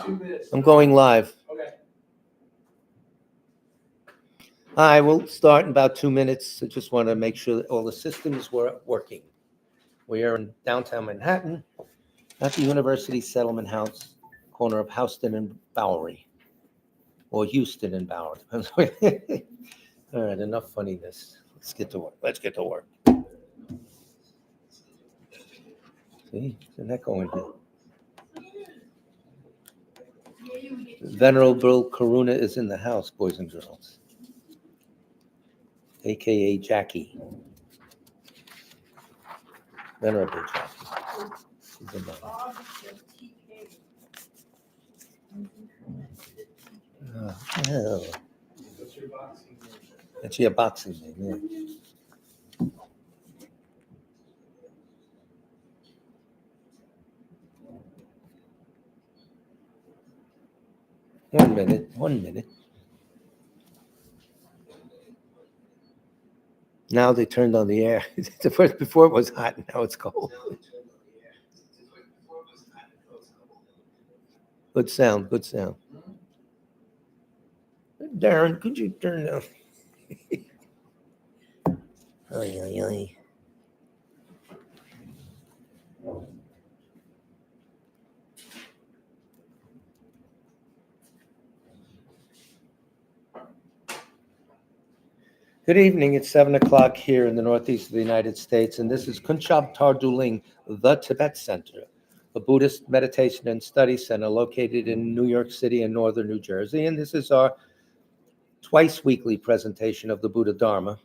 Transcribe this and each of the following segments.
I'm going live. Hi, we'll start in about 2 minutes. I just want to make sure that all the systems were working. We are in downtown Manhattan at the University Settlement House, corner of Houston and Bowery, or Houston and Bowery. All right, enough funniness. Let's get to work. See, isn't that going good? Venerable Karuna is in the house, boys and girls, aka Jackie. Venerable Jackie. She's in the house. Oh, hell. That's your boxing name, yeah. One minute. Now they turned on the air. Before it was hot, now it's cold. Good sound. Darren, could you turn down? Oy. Good evening. It's 7:00 here in the northeast of the United States, and this is Kunchab Tarduling, the Tibet Center, a Buddhist meditation and study center located in New York City and northern New Jersey. And this is our twice weekly presentation of the Buddha Dharma,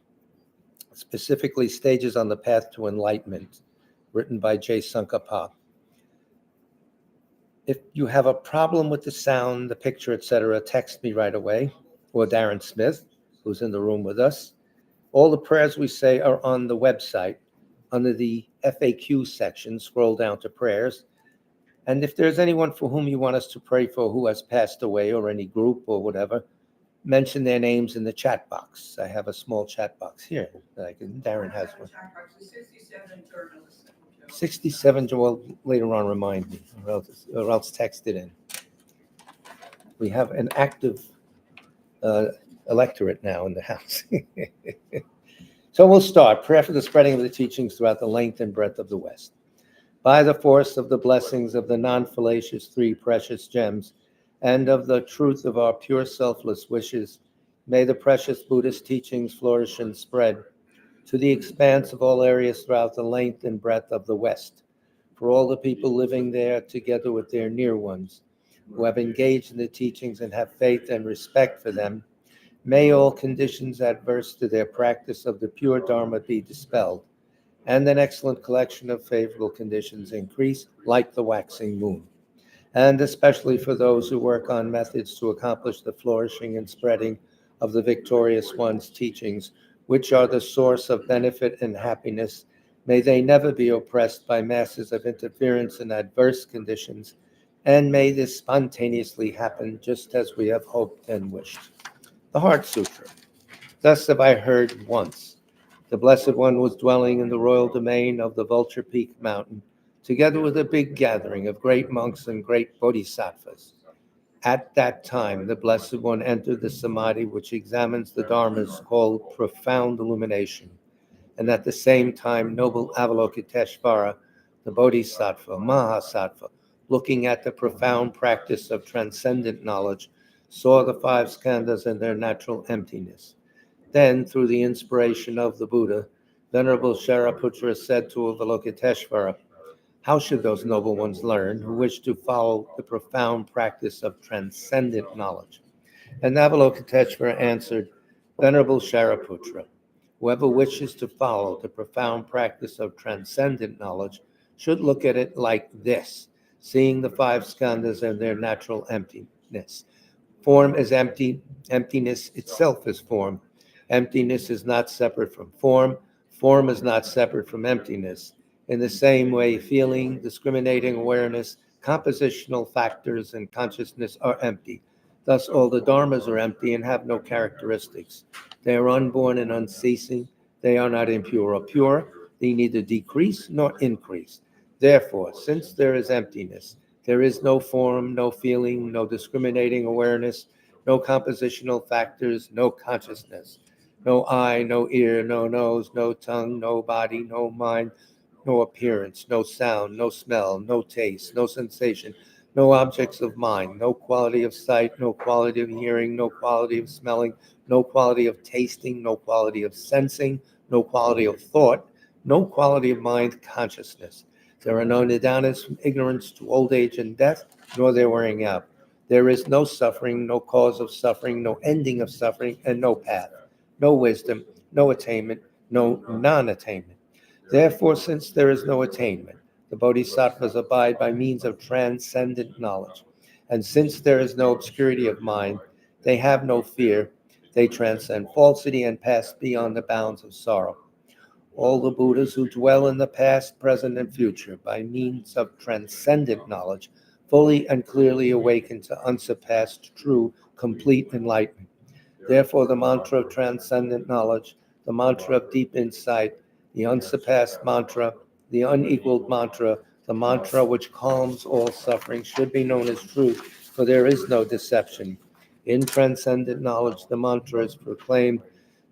specifically Stages on the Path to Enlightenment, written by J. Tsongkhapa. If you have a problem with the sound, the picture, etc., text me right away, or Darren Smith, who's in the room with us. All the prayers we say are on the website under the FAQ section. Scroll down to prayers. And if there's anyone for whom you want us to pray for who has passed away, or any group or whatever, mention their names in the chat box. I have a small chat box here that Darren has one. 67, well, later on remind me, or else text it in. We have an active electorate now in the house. So we'll start. Prayer for the spreading of the teachings throughout the length and breadth of the West. By the force of the blessings of the non-fallacious three precious gems, and of the truth of our pure selfless wishes, may the precious Buddhist teachings flourish and spread to the expanse of all areas throughout the length and breadth of the West, for all the people living there together with their near ones, who have engaged in the teachings and have faith and respect for them. May all conditions adverse to their practice of the pure Dharma be dispelled, and an excellent collection of favorable conditions increase like the waxing moon. And especially for those who work on methods to accomplish the flourishing and spreading of the victorious one's teachings, which are the source of benefit and happiness, may they never be oppressed by masses of interference and adverse conditions, and may this spontaneously happen just as we have hoped and wished. The Heart Sutra. Thus have I heard once. The Blessed One was dwelling in the royal domain of the Vulture Peak Mountain, together with a big gathering of great monks and great bodhisattvas. At that time, the Blessed One entered the samadhi which examines the dharmas, called profound illumination. And at the same time, noble Avalokiteshvara, the bodhisattva, Mahasattva, looking at the profound practice of transcendent knowledge, saw the five skandhas in their natural emptiness. Then, through the inspiration of the Buddha, Venerable Shariputra said to Avalokiteshvara, how should those noble ones learn who wish to follow the profound practice of transcendent knowledge? And Avalokiteshvara answered, Venerable Shariputra, whoever wishes to follow the profound practice of transcendent knowledge should look at it like this, seeing the five skandhas and their natural emptiness. Form is empty, emptiness itself is form. Emptiness is not separate from form. Form is not separate from emptiness. In the same way, feeling, discriminating awareness, compositional factors, and consciousness are empty. Thus, all the dharmas are empty and have no characteristics. They are unborn and unceasing. They are not impure or pure. They neither decrease nor increase. Therefore, since there is emptiness, There is no form, no feeling, no discriminating awareness, no compositional factors, no consciousness, no eye, no ear, no nose, no tongue, no body, no mind, no appearance, no sound, no smell, no taste, no sensation, no objects of mind, no quality of sight, no quality of hearing, no quality of smelling, no quality of tasting, no quality of sensing, no quality of thought, no quality of mind consciousness. There are no nidanas from ignorance to old age and death, nor their wearing out. There is no suffering, no cause of suffering, no ending of suffering, and no path, no wisdom, no attainment, no non-attainment. Therefore, since there is no attainment, the bodhisattvas abide by means of transcendent knowledge. And since there is no obscurity of mind, they have no fear. They transcend falsity and pass beyond the bounds of sorrow. All the Buddhas who dwell in the past, present, and future by means of transcendent knowledge fully and clearly awaken to unsurpassed, true, complete enlightenment. Therefore, the mantra of transcendent knowledge, the mantra of deep insight, the unsurpassed mantra, the unequaled mantra, the mantra which calms all suffering should be known as truth, for there is no deception. In transcendent knowledge, the mantra is proclaimed,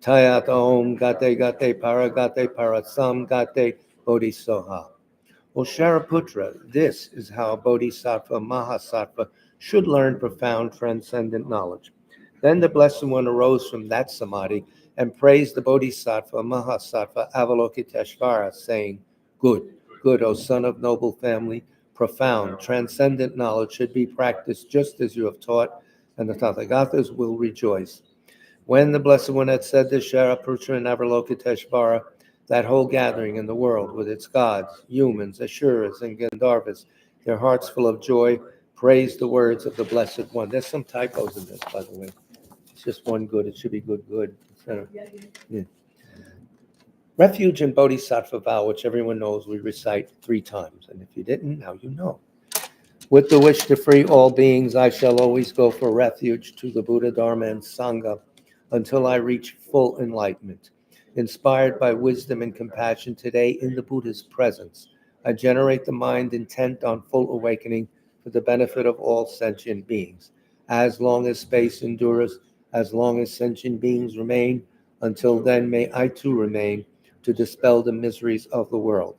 Tayat Om Gate Gate Parasam Gate Bodhisoha. Well, Shariputra, this is how a bodhisattva, mahasattva, should learn profound transcendent knowledge. Then the Blessed One arose from that samadhi and praised the bodhisattva, mahasattva, Avalokiteshvara, saying, Good, good, O son of noble family, profound, transcendent knowledge should be practiced just as you have taught, and the Tathagatas will rejoice. When the Blessed One had said this, Shariputra and Avalokiteshvara, that whole gathering in the world with its gods, humans, asuras, and Gandharvas, their hearts full of joy, praised the words of the Blessed One. There's some typos in this, by the way. It's just one good. It should be good, good. Yeah. Refuge and Bodhisattva vow, which everyone knows we recite 3 times. And if you didn't, now you know. With the wish to free all beings, I shall always go for refuge to the Buddha, Dharma, and Sangha until I reach full enlightenment. Inspired by wisdom and compassion today in the Buddha's presence, I generate the mind intent on full awakening for the benefit of all sentient beings. As long as space endures, as long as sentient beings remain, until then may I too remain to dispel the miseries of the world.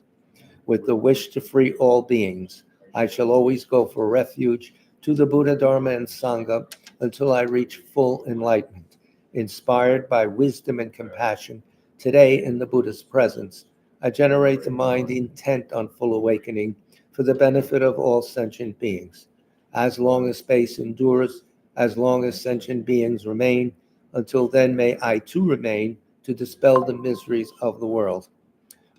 With the wish to free all beings, I shall always go for refuge to the Buddha, Dharma, and Sangha until I reach full enlightenment. Inspired by wisdom and compassion, today in the Buddha's presence, I generate the mind intent on full awakening for the benefit of all sentient beings. As long as space endures, as long as sentient beings remain, until then may I too remain to dispel the miseries of the world.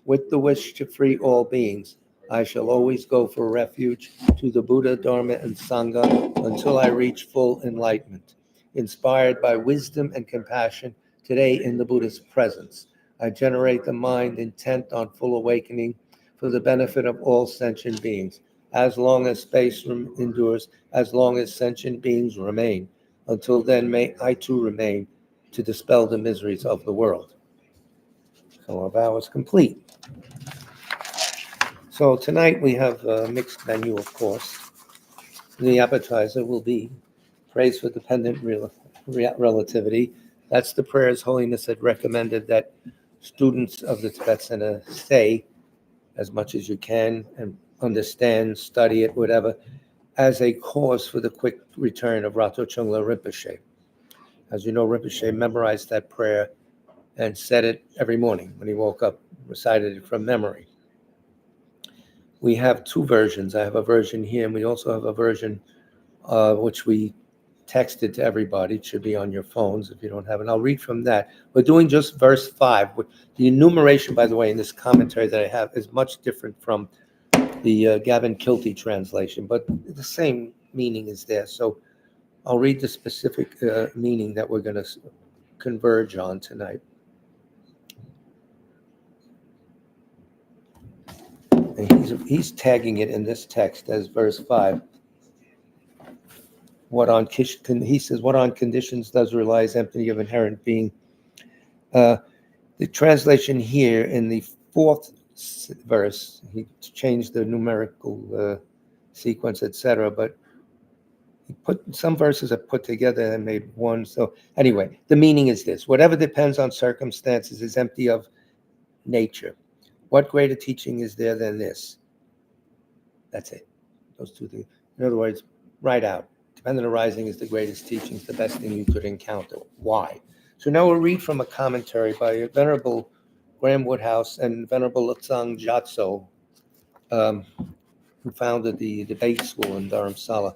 With the wish to free all beings, I shall always go for refuge to the Buddha, Dharma, and Sangha until I reach full enlightenment. Inspired by wisdom and compassion, today in the Buddha's presence, I generate the mind intent on full awakening for the benefit of all sentient beings. As long as space endures, as long as sentient beings remain, until then may I too remain to dispel the miseries of the world. So our vow is complete. So tonight we have a mixed menu, of course. The appetizer will be praise for dependent relativity. That's the prayer His Holiness had recommended that students of the Tibet Center say as much as you can and understand, study it, whatever, as a cause for the quick return of Rato Chungla Rinpoche. As you know, Rinpoche memorized that prayer and said it every morning when he woke up, recited it from memory. We have 2 versions. I have a version here, and we also have a version which we texted to everybody. It should be on your phones if you don't have it. I'll read from that. We're doing just verse 5. The enumeration, by the way, in this commentary that I have is much different from the Gavin Kilty translation, but the same meaning is there. So I'll read the specific meaning that we're going to converge on tonight. And he's tagging it in this text as verse 5. He says, what on conditions does realize empty of inherent being? The translation here in the 4th verse, he changed the numerical sequence, etc. But he put some verses are put together and made one. So anyway, the meaning is this: whatever depends on circumstances is empty of nature. What greater teaching is there than this? That's it. Those two things. In other words, write out. Dependent arising is the greatest teaching. It's the best thing you could encounter. Why? So now we'll read from a commentary by Venerable Graham Woodhouse and Venerable Lutang Gyatso, who founded the debate school in Dharamsala.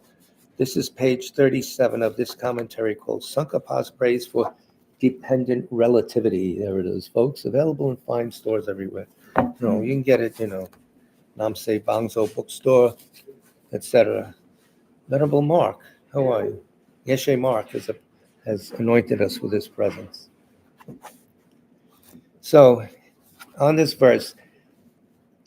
This is page 37 of this commentary called Sankapa's Praise for Dependent Relativity. There it is, folks. Available in fine stores everywhere. You can get it, Namse Bangso bookstore, etc. Venerable Mark, how are you? Yeshe Mark has anointed us with his presence. So, on this verse,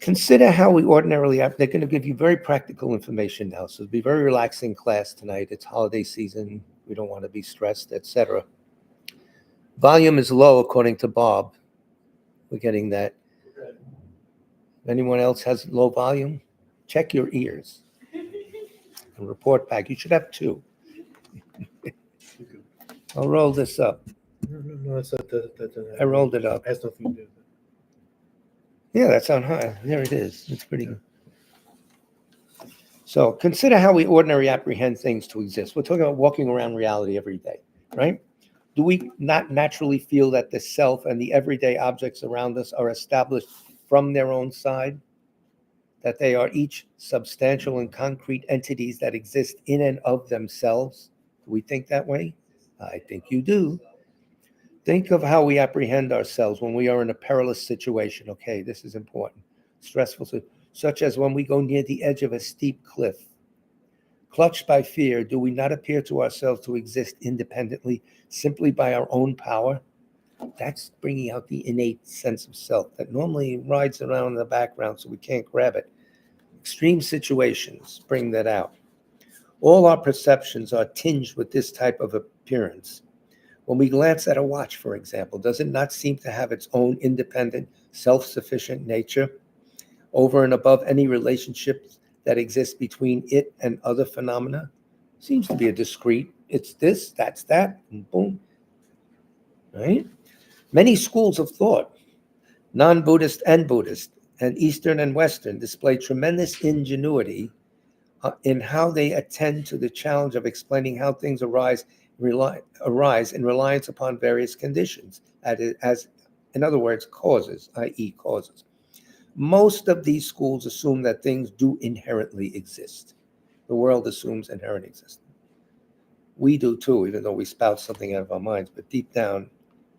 consider how we ordinarily act. They're going to give you very practical information now. So it'll be a very relaxing class tonight. It's holiday season. We don't want to be stressed, etc. Volume is low, according to Bob. We're getting that. Anyone else has low volume? Check your ears and report back. You should have two. I'll roll this up. No, it's that. I rolled it up. Has nothing to do with it. Yeah, that's on high. There it is. It's pretty good. So consider how we ordinarily apprehend things to exist. We're talking about walking around reality every day, right? Do we not naturally feel that the self and the everyday objects around us are established from their own side? That they are each substantial and concrete entities that exist in and of themselves? Do we think that way? I think you do. Think of how we apprehend ourselves when we are in a perilous situation. Okay, this is important. Stressful, such as when we go near the edge of a steep cliff. Clutched by fear, do we not appear to ourselves to exist independently simply by our own power? That's bringing out the innate sense of self that normally rides around in the background so we can't grab it. Extreme situations bring that out. All our perceptions are tinged with this type of appearance. When we glance at a watch, for example, does it not seem to have its own independent, self-sufficient nature over and above any relationships that exist between it and other phenomena? Seems to be a discrete, it's this, that's that, and boom. Right? Many schools of thought, non-Buddhist and Buddhist, and Eastern and Western, display tremendous ingenuity in how they attend to the challenge of explaining how things arise in reliance upon various conditions, as in other words, causes, i.e. causes. Most of these schools assume that things do inherently exist. The world assumes inherent existence. We do too, even though we spout something out of our minds, but deep down,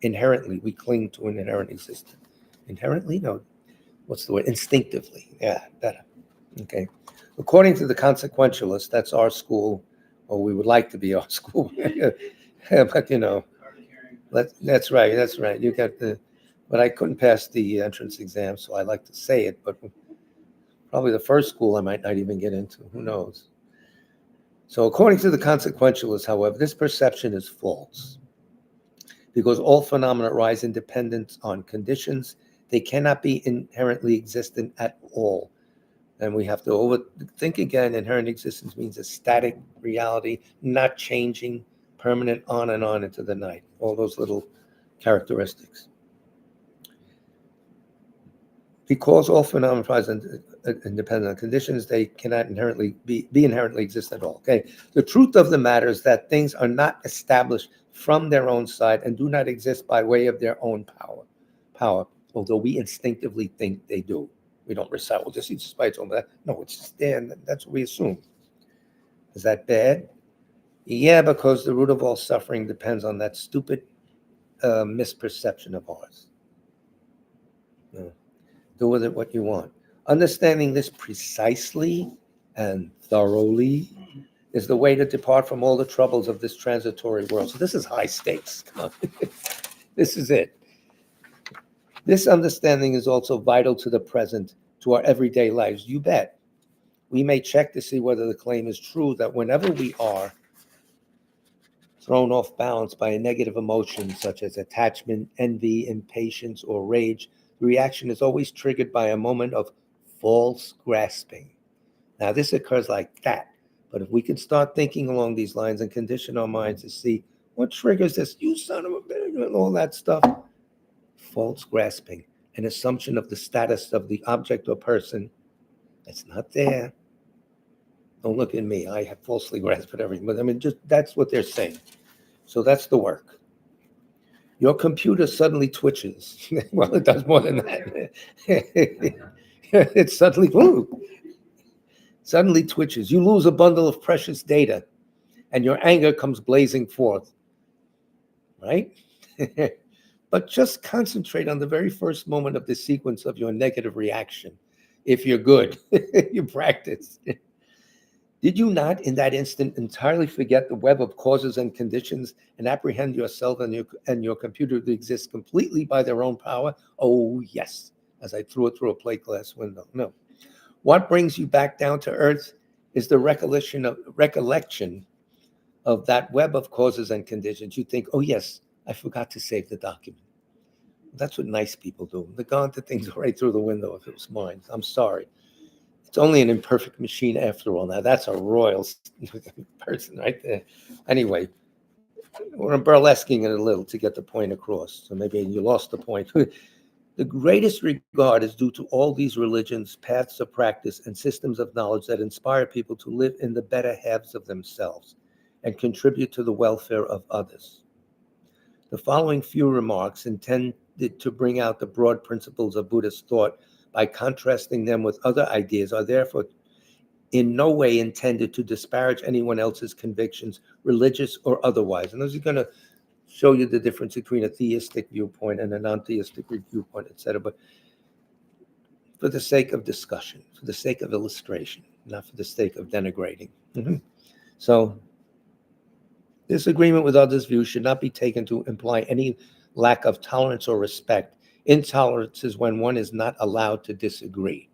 inherently, we cling to an inherent existence. Inherently? No. What's the word? Instinctively. Yeah, better. Okay. According to the consequentialists, that's our school, or we would like to be our school. But that's right. You got but I couldn't pass the entrance exam, so I like to say it, but probably the first school I might not even get into. Who knows? So according to the consequentialists, however, this perception is false because all phenomena arise in dependence on conditions. They cannot be inherently existent at all. And we have to overthink again. Inherent existence means a static reality, not changing, permanent, on and on into the night. All those little characteristics. Because all phenomena arise independent on conditions, they cannot inherently be inherently exist at all. Okay. The truth of the matter is that things are not established from their own side and do not exist by way of their own power, although we instinctively think they do. We don't recite, well, just eats by its own. No, it's just there, and that's what we assume. Is that bad? Yeah, because the root of all suffering depends on that stupid misperception of ours. Do with it what you want. Understanding this precisely and thoroughly is the way to depart from all the troubles of this transitory world. So this is high stakes. Come on. This is it. This understanding is also vital to the present, to our everyday lives. You bet. We may check to see whether the claim is true that whenever we are thrown off balance by a negative emotion such as attachment, envy, impatience, or rage, the reaction is always triggered by a moment of false grasping. Now, this occurs like that. But if we can start thinking along these lines and condition our minds to see what triggers this, you son of a bitch, and all that stuff, false grasping, an assumption of the status of the object or person that's not there. Don't look at me. I have falsely grasped everything. But I mean, just that's what they're saying. So that's the work. Your computer suddenly twitches. Well, it does more than that. It suddenly twitches. You lose a bundle of precious data, and your anger comes blazing forth. Right? But just concentrate on the very first moment of the sequence of your negative reaction. If you're good, you practice. Did you not, in that instant, entirely forget the web of causes and conditions and apprehend yourself and your computer to exist completely by their own power? Oh, yes, as I threw it through a plate glass window. No. What brings you back down to earth is the recollection of that web of causes and conditions. You think, oh, yes, I forgot to save the document. That's what nice people do. They're gone to things right through the window if it was mine. I'm sorry. It's only an imperfect machine after all. Now, that's a royal person right there. Anyway, we're burlesquing it a little to get the point across. So maybe you lost the point. The greatest regard is due to all these religions, paths of practice, and systems of knowledge that inspire people to live in the better halves of themselves and contribute to the welfare of others. The following few remarks intended to bring out the broad principles of Buddhist thought by contrasting them with other ideas are therefore in no way intended to disparage anyone else's convictions, religious or otherwise. And those are going to show you the difference between a theistic viewpoint and a non-theistic viewpoint, etc. But for the sake of discussion, for the sake of illustration, not for the sake of denigrating. So disagreement with others' views should not be taken to imply any lack of tolerance or respect. Intolerance is when one is not allowed to disagree.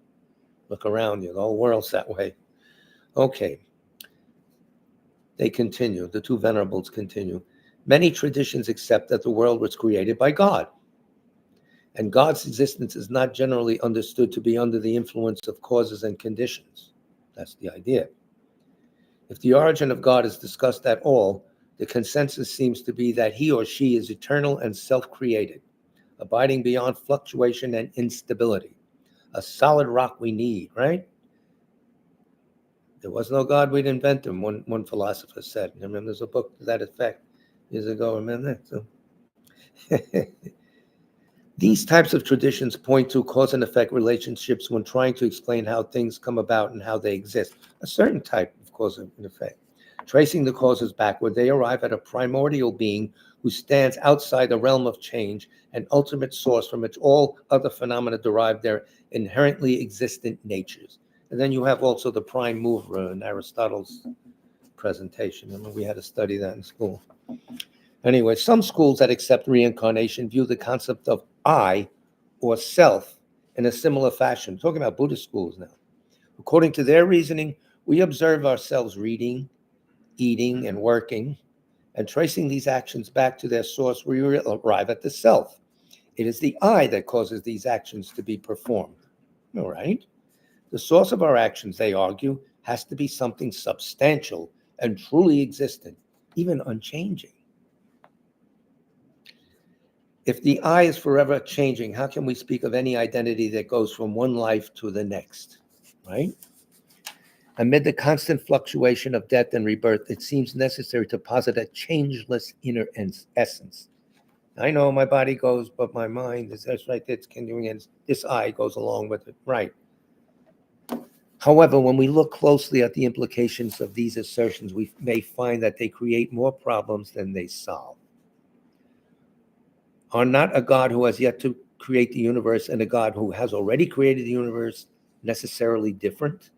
Look around you, the whole world's that way. Okay. They continue, the two venerables continue. Many traditions accept that the world was created by God, and God's existence is not generally understood to be under the influence of causes and conditions. That's the idea. If the origin of God is discussed at all, the consensus seems to be that he or she is eternal and self-created, abiding beyond fluctuation and instability. A solid rock we need, right? There was no God, we'd invent him, one philosopher said. I remember there's a book to that effect years ago, remember that? So these types of traditions point to cause and effect relationships when trying to explain how things come about and how they exist. A certain type of cause and effect. Tracing the causes backward, they arrive at a primordial being who stands outside the realm of change, an ultimate source from which all other phenomena derive their inherently existent natures. And then you have also the prime mover in Aristotle's presentation. I mean, we had to study that in school. Anyway, some schools that accept reincarnation view the concept of I or self in a similar fashion. I'm talking about Buddhist schools now. According to their reasoning, we observe ourselves reading, eating, and working, and tracing these actions back to their source, we arrive at the self. It is the I that causes these actions to be performed. All right? The source of our actions, they argue, has to be something substantial and truly existent, even unchanging. If the I is forever changing, how can we speak of any identity that goes from one life to the next, right? Amid the constant fluctuation of death and rebirth, it seems necessary to posit a changeless inner essence. I know my body goes, but my mind is that's right, it's continuing, and this I goes along with it, right? However, when we look closely at the implications of these assertions, we may find that they create more problems than they solve. Are not a God who has yet to create the universe and a God who has already created the universe necessarily different?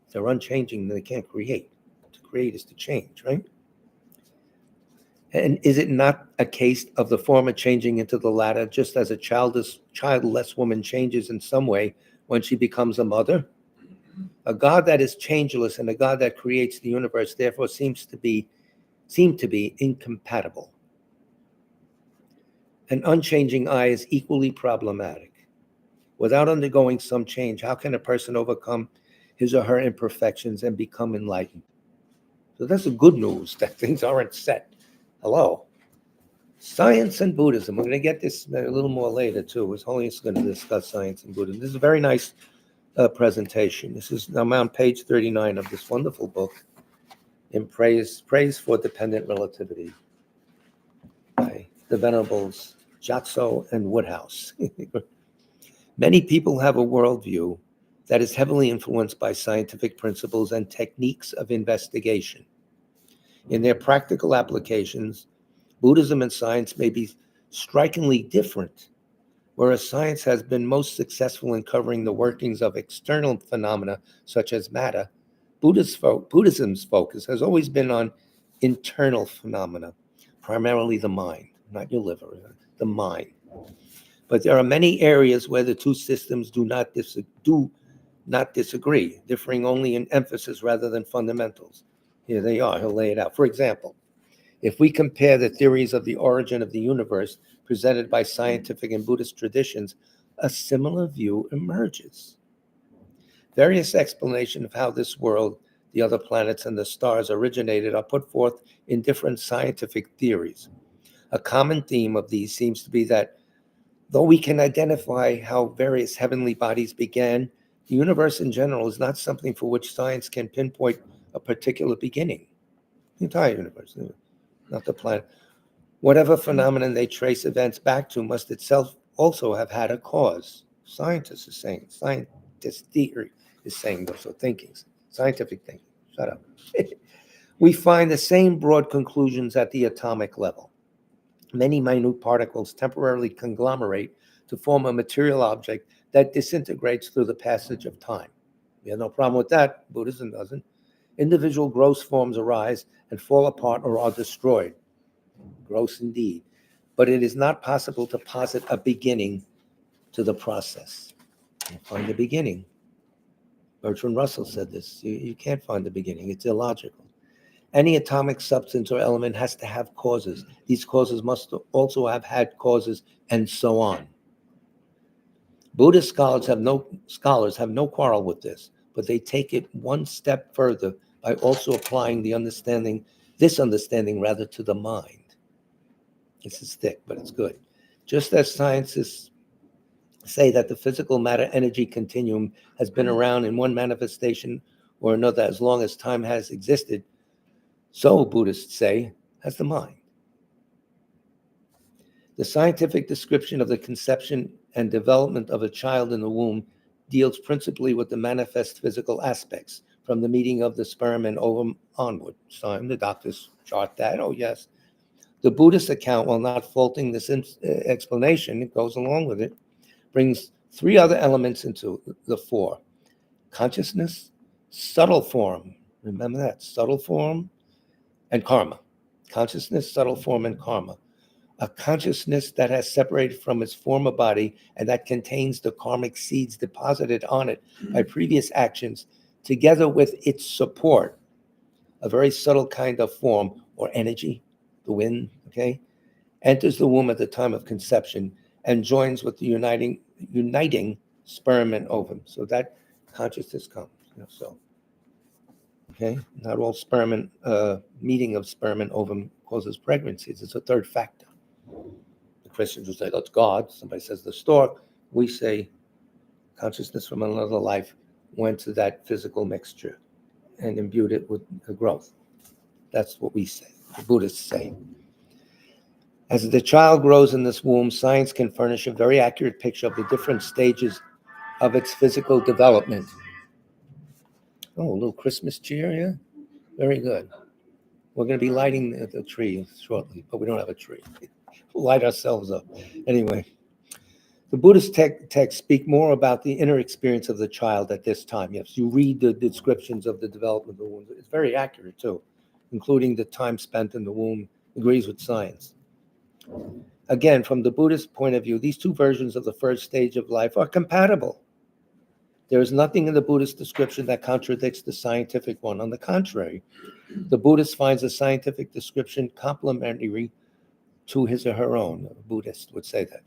If they're unchanging, then they can't create. To create is to change, right? And is it not a case of the former changing into the latter, just as a childless woman changes in some way when she becomes a mother? A God that is changeless and a God that creates the universe, therefore, seem to be incompatible. An unchanging I is equally problematic. Without undergoing some change, how can a person overcome his or her imperfections and become enlightened. So that's the good news, that things aren't set. Hello. Science and Buddhism. We're going to get this a little more later, too. His Holiness is going to discuss science and Buddhism. This is a very nice presentation. This is, I'm on page 39 of this wonderful book, in Praise for Dependent Relativity, by the Venerables Jatso and Woodhouse. Many people have a worldview that is heavily influenced by scientific principles and techniques of investigation. In their practical applications, Buddhism and science may be strikingly different. Whereas science has been most successful in covering the workings of external phenomena such as matter, Buddhism's focus has always been on internal phenomena, primarily the mind, not your liver, the mind. But there are many areas where the two systems do not disagree, differing only in emphasis rather than fundamentals. Here they are, he'll lay it out. For example, if we compare the theories of the origin of the universe presented by scientific and Buddhist traditions, a similar view emerges. Various explanations of how this world, the other planets, and the stars originated are put forth in different scientific theories. A common theme of these seems to be that though we can identify how various heavenly bodies began, the universe in general is not something for which science can pinpoint a particular beginning. The entire universe, not the planet. Whatever phenomenon they trace events back to must itself also have had a cause. Scientists are saying, scientist theory is saying those, so thinking, scientific thinking. Shut up. We find the same broad conclusions at the atomic level. Many minute particles temporarily conglomerate to form a material object that disintegrates through the passage of time. We have no problem with that. Buddhism doesn't. Individual gross forms arise and fall apart or are destroyed. Gross indeed. But it is not possible to posit a beginning to the process. You find a beginning. Bertrand Russell said this. You can't find the beginning. It's illogical. Any atomic substance or element has to have causes. These causes must also have had causes, and so on. Buddhist scholars have no quarrel with this, but they take it one step further by also applying this understanding rather to the mind. This is thick, but it's good. Just as scientists say that the physical matter-energy continuum has been around in one manifestation or another as long as time has existed, so Buddhists say has the mind. The scientific description of the conception and development of a child in the womb deals principally with the manifest physical aspects, from the meeting of the sperm and ovum onward. So the doctors chart that, oh yes. The Buddhist account, while not faulting this explanation, it goes along with it, brings three other elements into the fore. Consciousness, subtle form, remember that, subtle form, and karma. Consciousness, subtle form, and karma. A consciousness that has separated from its former body and that contains the karmic seeds deposited on it by previous actions, together with its support, a very subtle kind of form or energy, the wind, okay, enters the womb at the time of conception and joins with the uniting sperm and ovum. So that consciousness comes, so. Okay, not all sperm and meeting of sperm and ovum causes pregnancies. It's a third factor. The Christians will say, that's God. Somebody says the stork. We say consciousness from another life went to that physical mixture and imbued it with the growth. That's what we say, the Buddhists say. As the child grows in this womb, science can furnish a very accurate picture of the different stages of its physical development. Oh, a little Christmas cheer here? Very good. We're going to be lighting the tree shortly, but we don't have a tree. We'll light ourselves up. Anyway, the Buddhist texts speak more about the inner experience of the child at this time. Yes, you read the descriptions of the development of the womb. It's very accurate, too, including the time spent in the womb, agrees with science. Again, from the Buddhist point of view, these two versions of the first stage of life are compatible. There is nothing in the Buddhist description that contradicts the scientific one. On the contrary, the Buddhist finds the scientific description complementary to his or her own. A Buddhist would say that.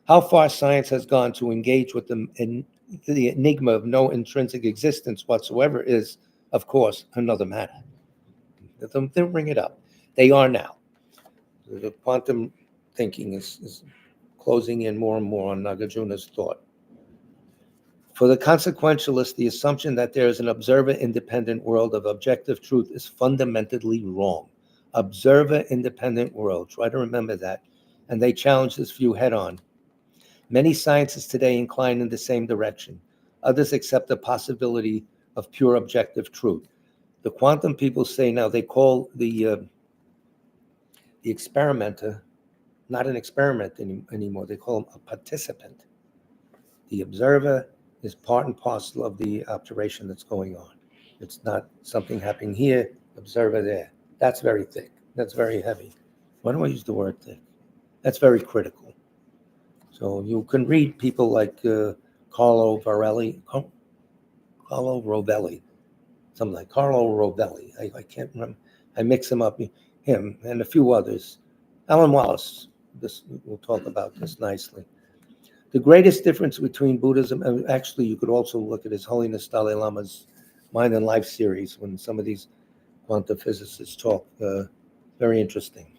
How far science has gone to engage with the the enigma of no intrinsic existence whatsoever is, of course, another matter. They don't bring it up. They are now. The quantum thinking is closing in more and more on Nagarjuna's thought. For the consequentialist, the assumption that there is an observer-independent world of objective truth is fundamentally wrong. Observer-independent world. Try to remember that. And they challenge this view head-on. Many scientists today incline in the same direction. Others accept the possibility of pure objective truth. The quantum people say now they call the experimenter not an experiment anymore. They call him a participant. The observer is part and parcel of the observation that's going on. It's not something happening here, observer there. That's very thick. That's very heavy. Why do I use the word thick? That's very critical. So you can read people like Carlo Rovelli, something like Carlo Rovelli. I can't remember. I mix him up, him and a few others. Alan Wallace, we'll talk about this nicely. The greatest difference between Buddhism, and actually you could also look at His Holiness Dalai Lama's Mind and Life series when some of these quantum physicists talk, very interesting.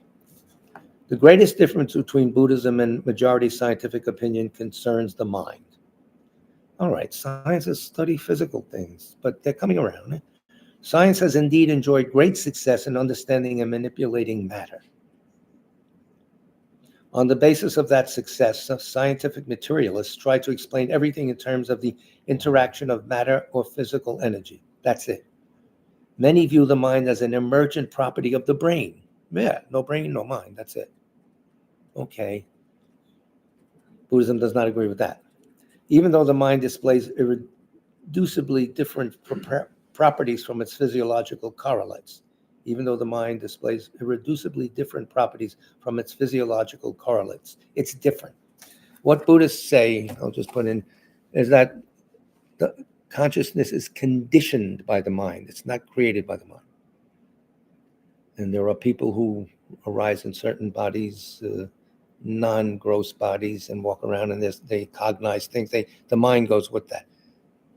The greatest difference between Buddhism and majority scientific opinion concerns the mind. All right, scientists study physical things, but they're coming around. Science has indeed enjoyed great success in understanding and manipulating matter. On the basis of that success, scientific materialists try to explain everything in terms of the interaction of matter or physical energy. That's it. Many view the mind as an emergent property of the brain. Yeah, no brain, no mind. That's it. Okay. Buddhism does not agree with that. Even though the mind displays irreducibly different properties from its physiological correlates. Even though the mind displays irreducibly different properties from its physiological correlates. It's different. What Buddhists say, I'll just put in, is that the consciousness is conditioned by the mind. It's not created by the mind. And there are people who arise in certain bodies, non-gross bodies, and walk around and they cognize things. The mind goes with that.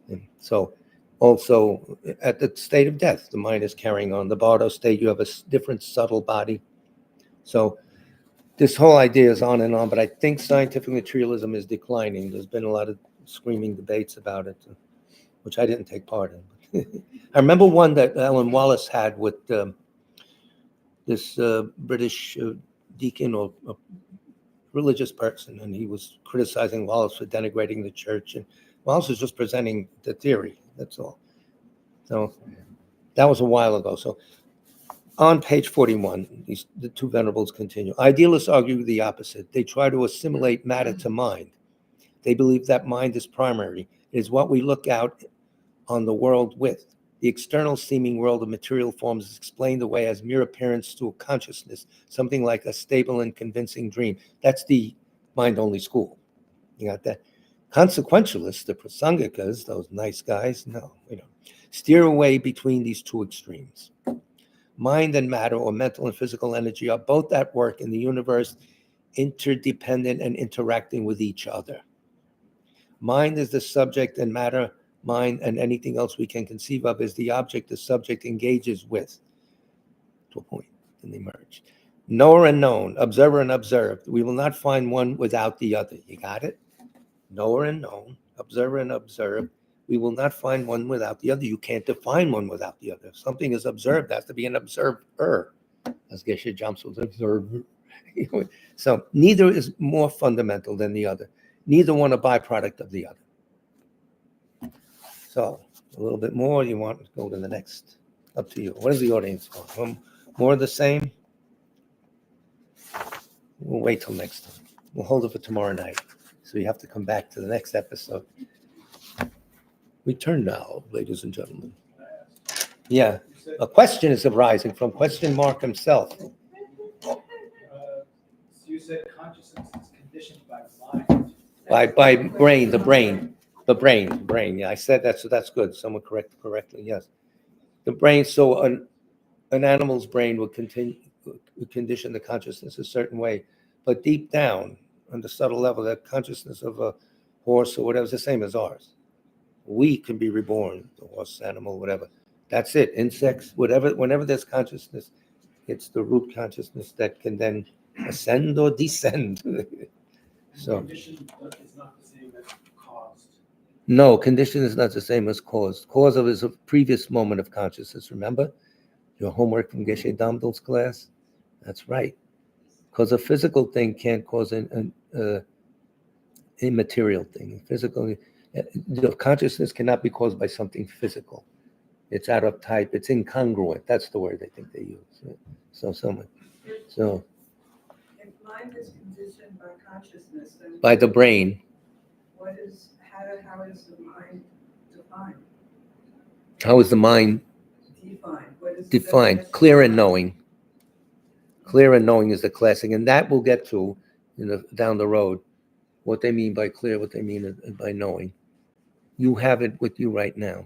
And so also at the state of death, the mind is carrying on. The Bardo state, you have a different subtle body. So this whole idea is on and on, but I think scientific materialism is declining. There's been a lot of screaming debates about it, which I didn't take part in. I remember one that Alan Wallace had with this British deacon or a religious person, and he was criticizing Wallace for denigrating the church. And Wallace was just presenting the theory, that's all. So that was a while ago. So on page 41, the two venerables continue. Idealists argue the opposite. They try to assimilate matter to mind. They believe that mind is primary. It is what we look out on the world with. The external seeming world of material forms is explained away as mere appearance to a consciousness, something like a stable and convincing dream. That's the mind-only school. You got that? Consequentialists, the prasangikas, those nice guys, no, steer away between these two extremes. Mind and matter, or mental and physical energy, are both at work in the universe, interdependent and interacting with each other. Mind is the subject, and matter, mind, and anything else we can conceive of is the object the subject engages with, to a point, and they merge. Knower and known, observer and observed. We will not find one without the other. You got it? Knower and known, observer and observed. We will not find one without the other. You can't define one without the other. If something is observed, it has to be an observer. As Geshe jumps with observer. So neither is more fundamental than the other. Neither one a byproduct of the other. So a little bit more. You want to go to the next? Up to you. What does the audience want? More of the same? We'll wait till next time. We'll hold it for tomorrow night. So you have to come back to the next episode. We turn now, ladies and gentlemen. Yeah, a question is arising from question mark himself. So you said consciousness is conditioned by mind. By brain, the brain. Yeah, I said that, so that's good. Someone correctly, yes. The brain, so an animal's brain would condition the consciousness a certain way, but deep down, on the subtle level, that consciousness of a horse or whatever is the same as ours. We can be reborn, the horse, animal, whatever. That's it. Insects, whatever, whenever there's consciousness, it's the root consciousness that can then ascend or descend. So, Condition is not the same as caused. no, condition is not the same as cause. Cause of is a previous moment of consciousness. Remember your homework from Geshe Damdal's class? That's right. Because a physical thing can't cause an immaterial thing. Physical, the consciousness cannot be caused by something physical. It's out of type. It's incongruent. That's the word I think they use. So, so If mind is conditioned by consciousness, then by the brain. how is the mind defined? How is the mind Defined. What is the defined? definition Clear of and mind? knowing. Clear and knowing is the classic, and that we'll get to down the road. What they mean by clear, what they mean by knowing. You have it with you right now.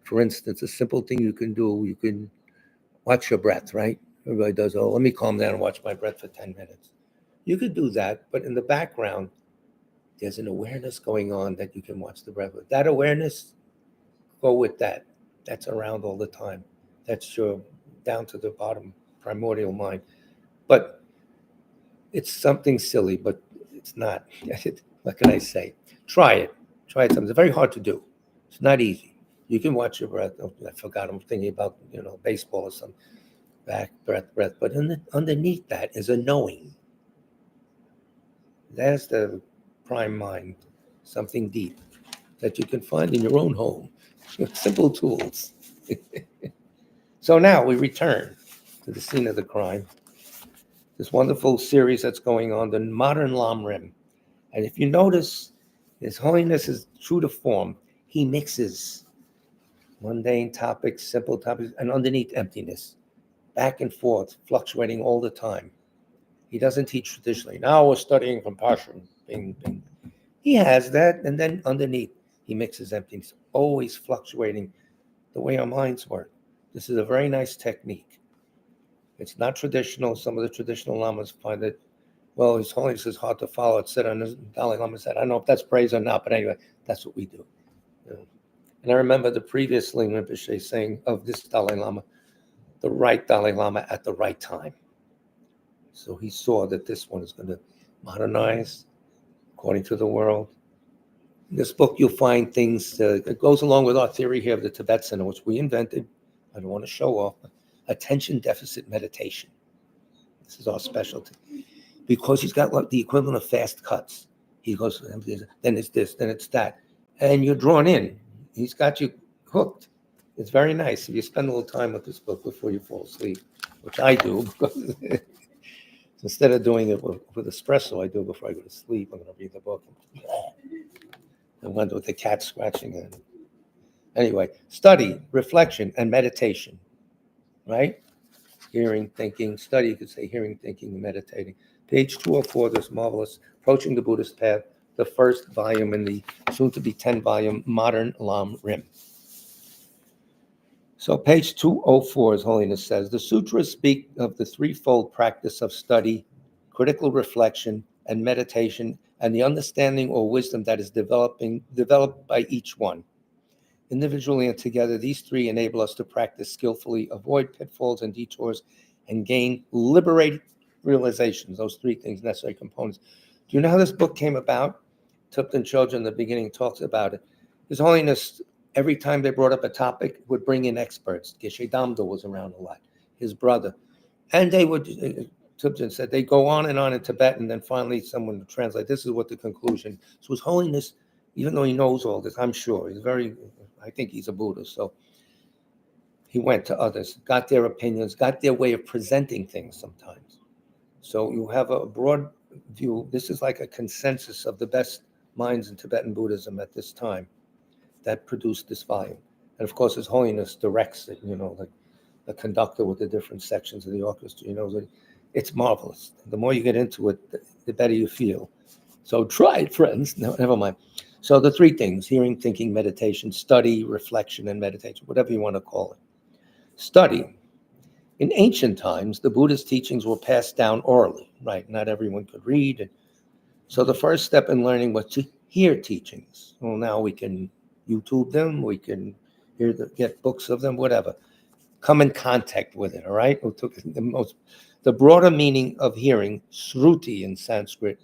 For instance, a simple thing you can do, you can watch your breath, right? Everybody does, oh, let me calm down and watch my breath for 10 minutes. You could do that, but in the background, there's an awareness going on that you can watch the breath with. That awareness, go with that. That's around all the time. That's your down to the bottom primordial mind. But it's something silly, but it's not. What can I say? Try it. Try it. It's very hard to do. It's not easy. You can watch your breath. Oh, I forgot. I'm thinking about baseball or some back breath. But underneath that is a knowing. That's the prime mind, something deep that you can find in your own home with simple tools. So now we return to the scene of the crime. This wonderful series that's going on, the modern Lam Rim. And if you notice, His Holiness is true to form. He mixes mundane topics, simple topics, and underneath emptiness, back and forth, fluctuating all the time. He doesn't teach traditionally. Now we're studying compassion. Bing, bing. He has that, and then underneath, he mixes emptiness, always fluctuating the way our minds work. This is a very nice technique. It's not traditional. Some of the traditional lamas find it, well, His Holiness is hard to follow. It said on the Dalai Lama said, I don't know if that's praise or not, but anyway, that's what we do. And I remember the previous Ling Rinpoche saying of this Dalai Lama, the right Dalai Lama at the right time. So he saw that this one is going to modernize according to the world. In this book, you'll find things, it goes along with our theory here of the Tibet Center, which we invented. I don't want to show off. Attention deficit meditation. This is our specialty. Because he's got like the equivalent of fast cuts. He goes, then it's this, then it's that. And you're drawn in. He's got you hooked. It's very nice if you spend a little time with this book before you fall asleep, which I do. Because instead of doing it with espresso, I do it before I go to sleep. I'm going to read the book. I wonder with the cat scratching it. Anyway, study, reflection, and meditation, right? Hearing, thinking, study, you could say hearing, thinking, and meditating. Page 204, this marvelous Approaching the Buddhist Path, the first volume in the soon-to-be 10-volume Modern Lam Rim. So page 204, His Holiness says, the sutras speak of the threefold practice of study, critical reflection, and meditation, and the understanding or wisdom that is developed by each one. Individually and together, these three enable us to practice skillfully, avoid pitfalls and detours, and gain liberated realizations. Those three things, necessary components. Do you know how this book came about? Tupten Choja in the beginning talks about it. His Holiness, every time they brought up a topic, would bring in experts. Geshe Damdal was around a lot, his brother. And they would, Tupten said, they go on in Tibetan, and then finally someone would translate. This is what the conclusion. So His Holiness, even though he knows all this, I'm sure, I think he's a Buddhist, so he went to others, got their opinions, got their way of presenting things sometimes. So you have a broad view. This is like a consensus of the best minds in Tibetan Buddhism at this time that produced this volume. And of course, His Holiness directs it, like the conductor with the different sections of the orchestra, it's marvelous. The more you get into it, the better you feel. So try it, friends. No, never mind. So the three things: hearing, thinking, meditation, study, reflection, and meditation, whatever you want to call it. Study. In ancient times, the Buddhist teachings were passed down orally, right? Not everyone could read. So the first step in learning was to hear teachings. Well, now we can YouTube them. We can get books of them, whatever. Come in contact with it, all right? The broader meaning of hearing, Shruti in Sanskrit,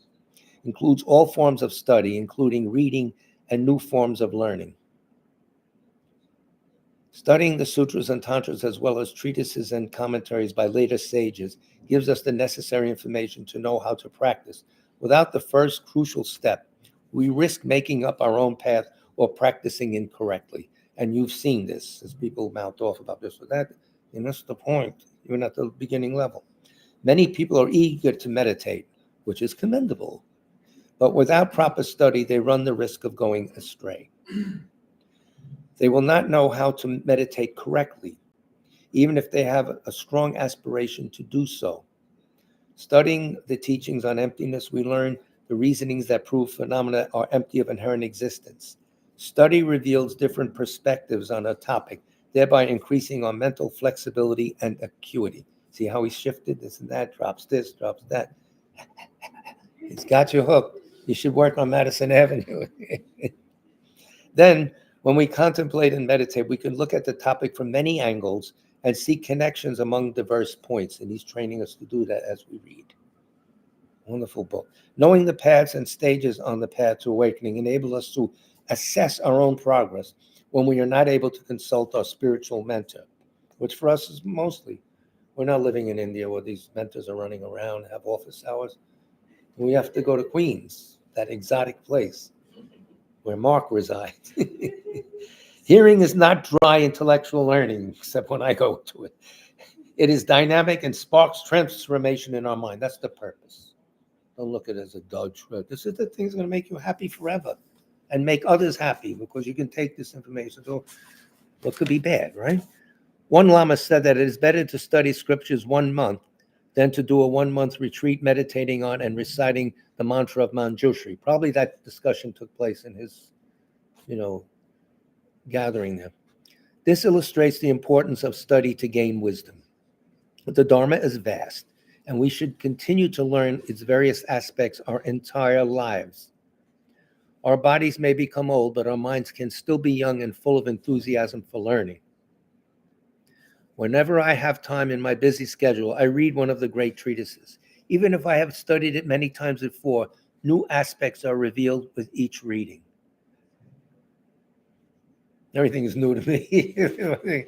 includes all forms of study, including reading and new forms of learning. Studying the sutras and tantras, as well as treatises and commentaries by later sages, gives us the necessary information to know how to practice. Without the first crucial step, we risk making up our own path or practicing incorrectly. And you've seen this as people mouth off about this or that. And that's the point, even at the beginning level. Many people are eager to meditate, which is commendable. But without proper study, they run the risk of going astray. They will not know how to meditate correctly, even if they have a strong aspiration to do so. Studying the teachings on emptiness, we learn the reasonings that prove phenomena are empty of inherent existence. Study reveals different perspectives on a topic, thereby increasing our mental flexibility and acuity. See how he shifted this and that, drops this, drops that. It's got you hooked. You should work on Madison Avenue. Then, when we contemplate and meditate, we can look at the topic from many angles and see connections among diverse points. And he's training us to do that as we read. Wonderful book. Knowing the paths and stages on the path to awakening enable us to assess our own progress when we are not able to consult our spiritual mentor, which for us is mostly, we're not living in India where these mentors are running around, have office hours. We have to go to Queens, that exotic place where Mark resides. Hearing is not dry intellectual learning, except when I go to it. It is dynamic and sparks transformation in our mind. That's the purpose. Don't look at it as a dodge. This is the thing that's going to make you happy forever and make others happy, because you can take this information. So what could be bad, right? One Lama said that it is better to study scriptures 1 month than to do a 1-month retreat meditating on and reciting the mantra of Manjushri. Probably that discussion took place in his, gathering there. This illustrates the importance of study to gain wisdom. The Dharma is vast, and we should continue to learn its various aspects our entire lives. Our bodies may become old, but our minds can still be young and full of enthusiasm for learning. Whenever I have time in my busy schedule, I read one of the great treatises. Even if I have studied it many times before, new aspects are revealed with each reading. Everything is new to me.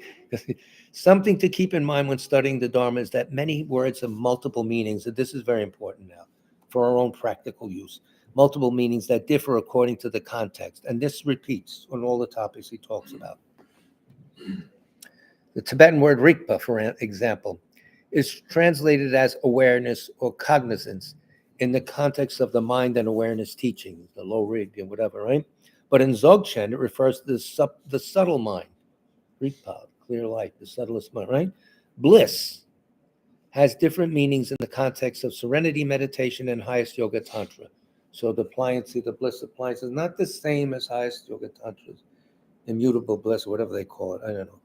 Something to keep in mind when studying the Dharma is that many words have multiple meanings, and this is very important now for our own practical use. Multiple meanings that differ according to the context, and this repeats on all the topics he talks about. The Tibetan word rikpa, for example, is translated as awareness or cognizance in the context of the mind and awareness teaching, the low rig and whatever, right? But in Dzogchen, it refers to the subtle mind, rikpa, clear light, the subtlest mind, right? Bliss has different meanings in the context of serenity meditation and highest yoga tantra. So the pliancy, the bliss appliance is not the same as highest yoga tantra's immutable bliss, or whatever they call it. I don't know.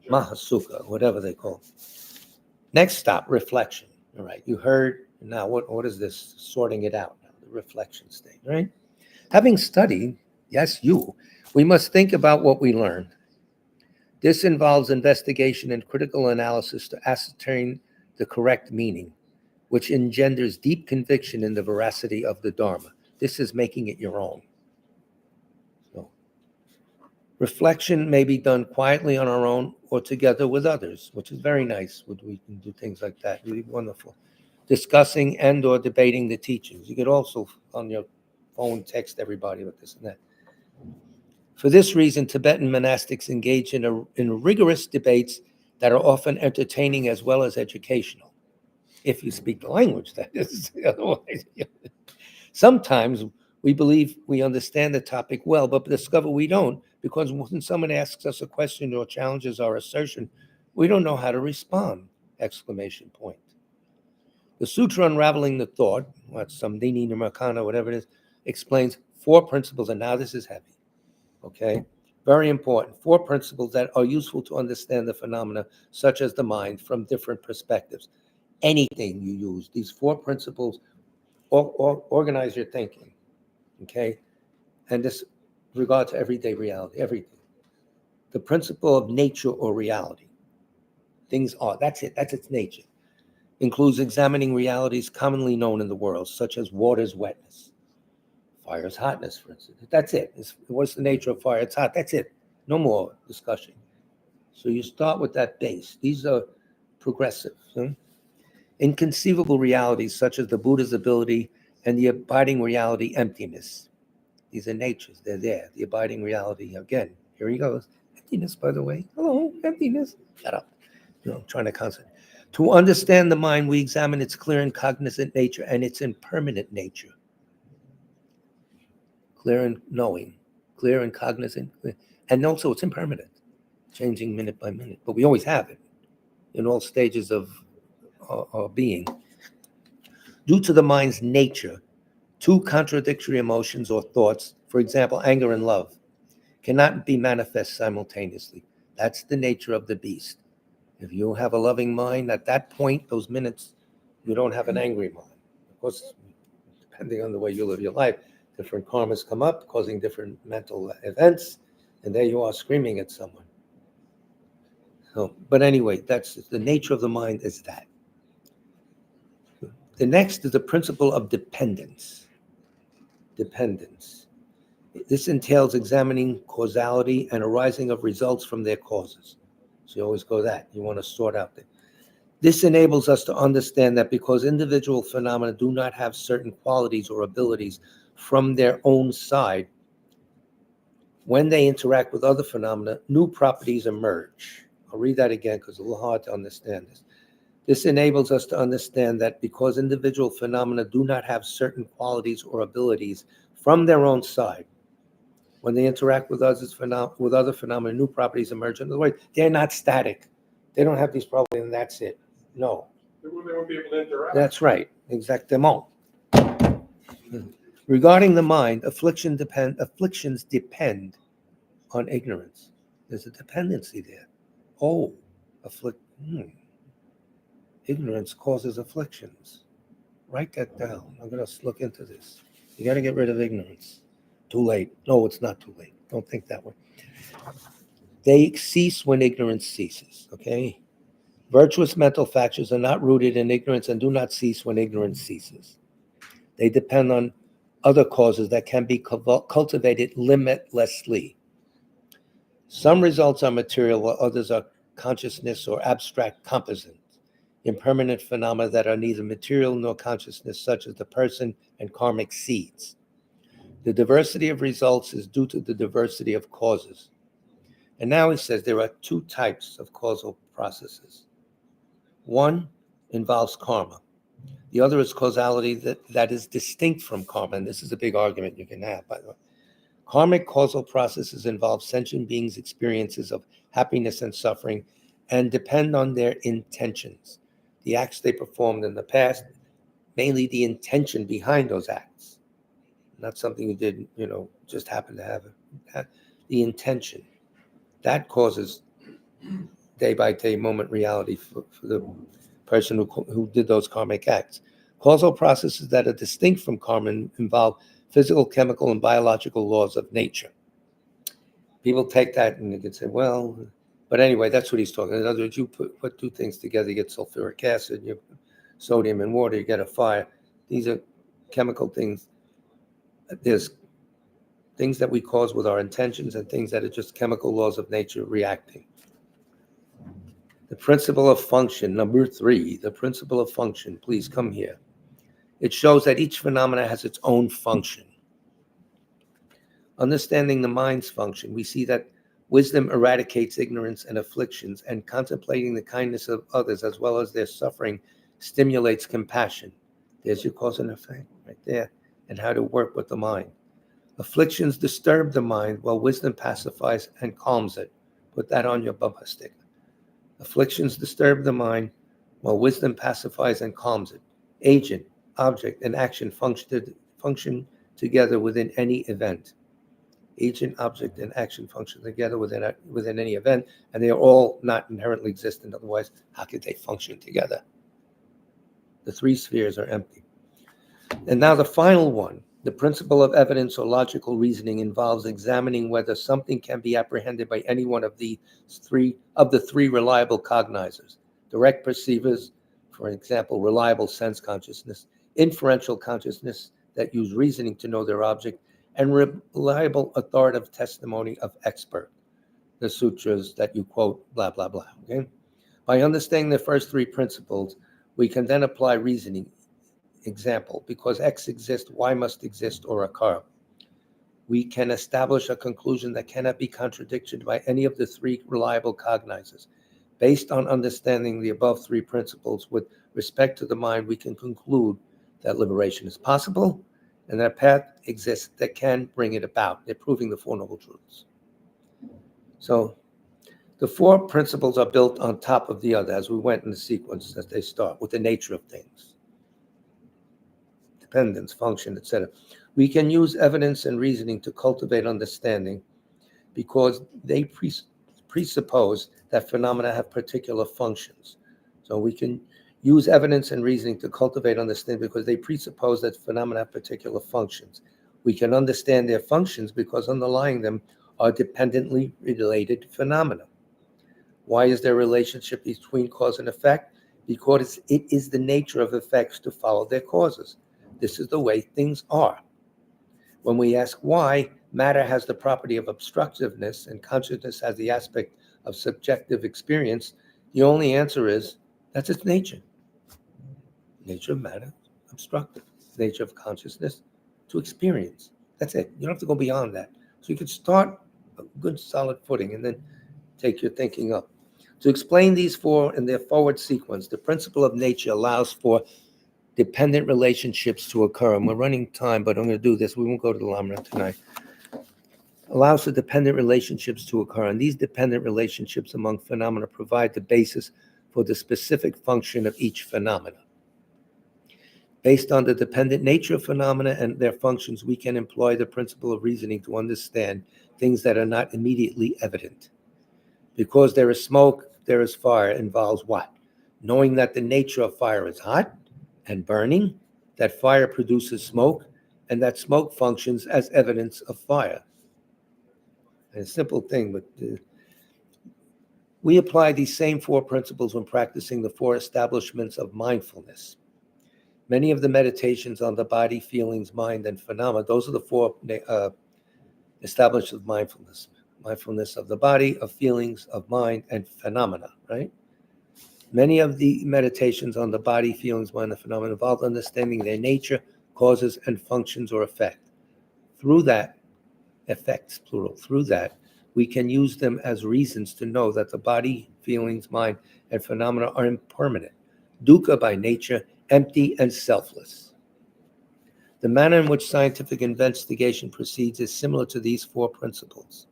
Mahasukha, whatever they call it. Next stop, reflection. All right, you heard. Now, what is this? Sorting it out now, the reflection state, right? Having studied, yes, we must think about what we learned. This involves investigation and critical analysis to ascertain the correct meaning, which engenders deep conviction in the veracity of the Dharma. This is making it your own. So, reflection may be done quietly on our own or together with others, which is very nice. We can do things like that. Really wonderful. Discussing and or debating the teachings. You could also, on your phone, text everybody with this and that. For this reason, Tibetan monastics engage in rigorous debates that are often entertaining as well as educational. If you speak the language, that is. Otherwise, sometimes we believe we understand the topic well, but discover we don't, because when someone asks us a question or challenges our assertion, we don't know how to respond! Exclamation point. The Sutra Unraveling the Thought, Samdini Nirmakana, whatever it is, explains 4 principles, and now this is heavy, okay? Very important. 4 principles that are useful to understand the phenomena, such as the mind, from different perspectives. Anything you use, these 4 principles organize your thinking, okay? And this with regard to everyday reality, everything. The principle of nature or reality. Things are, that's it, that's its nature. Includes examining realities commonly known in the world, such as water's wetness, fire's hotness, for instance. That's it. What's the nature of fire? It's hot. That's it. No more discussion. So you start with that base. These are progressive. Inconceivable realities, such as the Buddha's ability and the abiding reality, emptiness. These are natures. They're there. The abiding reality. Again, here he goes. Emptiness, by the way. Hello, emptiness. Shut up. I'm trying to concentrate. To understand the mind, we examine its clear and cognizant nature and its impermanent nature. Clear and knowing, clear and cognizant, and also it's impermanent, changing minute by minute. But we always have it in all stages of our being. Due to the mind's nature, two contradictory emotions or thoughts, for example, anger and love, cannot be manifest simultaneously. That's the nature of the beast. If you have a loving mind, at that point, those minutes, you don't have an angry mind. Of course, depending on the way you live your life, different karmas come up, causing different mental events, and there you are screaming at someone. So, but anyway, that's the nature of the mind is that. The next is the principle of dependence. Dependence. This entails examining causality and arising of results from their causes. So you always go that. You want to sort out that. This enables us to understand that because individual phenomena do not have certain qualities or abilities from their own side, when they interact with other phenomena, new properties emerge. I'll read that again because it's a little hard to understand this. This enables us to understand that because individual phenomena do not have certain qualities or abilities from their own side, when they interact with others, with other phenomena, new properties emerge. In other words, they're not static. They don't have these properties and that's it. No. They won't be able to interact. That's right. Exactement. Regarding the mind, afflictions depend on ignorance. There's a dependency there. Oh, ignorance causes afflictions. Write that down. I'm going to look into this. You got to get rid of ignorance. Too late. No, it's not too late. Don't think that way. They cease when ignorance ceases, okay? Virtuous mental factors are not rooted in ignorance and do not cease when ignorance ceases. They depend on other causes that can be cultivated limitlessly. Some results are material, while others are consciousness or abstract composite, impermanent phenomena that are neither material nor consciousness, such as the person and karmic seeds. The diversity of results is due to the diversity of causes. And now he says there are two types of causal processes. One involves karma. The other is causality that is distinct from karma. And this is a big argument you can have, by the way. Karmic causal processes involve sentient beings' experiences of happiness and suffering and depend on their intentions, the acts they performed in the past, mainly the intention behind those acts. Not something you did, just happen to have the intention. That causes day-by-day moment reality for the person who did those karmic acts. Causal processes that are distinct from karma involve physical, chemical, and biological laws of nature. People take that and you can say, well, but anyway, that's what he's talking. In other words, you put two things together, you get sulfuric acid, you put sodium and water, you get a fire. These are chemical things. There's things that we cause with our intentions and things that are just chemical laws of nature reacting. The principle of function, number 3, the principle of function, please come here. It shows that each phenomena has its own function. Understanding the mind's function, we see that wisdom eradicates ignorance and afflictions, and contemplating the kindness of others as well as their suffering stimulates compassion. There's your cause and effect right there, and how to work with the mind. Afflictions disturb the mind while wisdom pacifies and calms it. Put that on your bumper sticker. Afflictions disturb the mind while wisdom pacifies and calms it. Agent, object, and action function together within any event. Agent, object, and action function together within any event, and they are all not inherently existent. Otherwise, how could they function together? The 3 spheres are empty. And now the final one, The principle of evidence or logical reasoning involves examining whether something can be apprehended by any one of the three reliable cognizers: direct perceivers, for example, reliable sense consciousness; inferential consciousness, that use reasoning to know their object; and reliable authoritative testimony of expert, the sutras that you quote, blah, blah, blah. Okay? By understanding the first three principles, we can then apply reasoning. Example, because X exists, Y must exist or occur. We can establish a conclusion that cannot be contradicted by any of the three reliable cognizers. Based on understanding the above three principles with respect to the mind, we can conclude that liberation is possible and that a path exists that can bring it about. They're proving the Four Noble Truths. So the four principles are built on top of the other as we went in the sequence as they start with the nature of things. Dependence, function, etc. We can use evidence and reasoning to cultivate understanding because they presuppose that phenomena have particular functions. So we can use evidence and reasoning to cultivate understanding because they presuppose that phenomena have particular functions. We can understand their functions because underlying them are dependently related phenomena. Why is there a relationship between cause and effect? Because it is the nature of effects to follow their causes. This is the way things are. When we ask why, matter has the property of obstructiveness and consciousness has the aspect of subjective experience, the only answer is that's its nature. Nature of matter, obstructive. Nature of consciousness, to experience. That's it. You don't have to go beyond that. So you can start a good solid footing and then take your thinking up. To explain these four in their forward sequence, the principle of nature allows for dependent relationships to occur. And we're running time, but I'm going to do this. We won't go to the Lamra tonight. Allows for dependent relationships to occur. And these dependent relationships among phenomena provide the basis for the specific function of each phenomena. Based on the dependent nature of phenomena and their functions, we can employ the principle of reasoning to understand things that are not immediately evident. Because there is smoke, there is fire involves what? Knowing that the nature of fire is hot and burning, that fire produces smoke, and that smoke functions as evidence of fire. And a simple thing, but we apply these same four principles when practicing the four establishments of mindfulness. Many of the meditations on the body, feelings, mind, and phenomena, those are the four establishments of mindfulness. Mindfulness of the body, of feelings, of mind, and phenomena, right? Many of the meditations on the body, feelings, mind, and phenomena involve understanding their nature, causes, and functions or effect. Through that, effects, plural, through that, we can use them as reasons to know that the body, feelings, mind, and phenomena are impermanent, dukkha by nature, empty and selfless. The manner in which scientific investigation proceeds is similar to these four principles.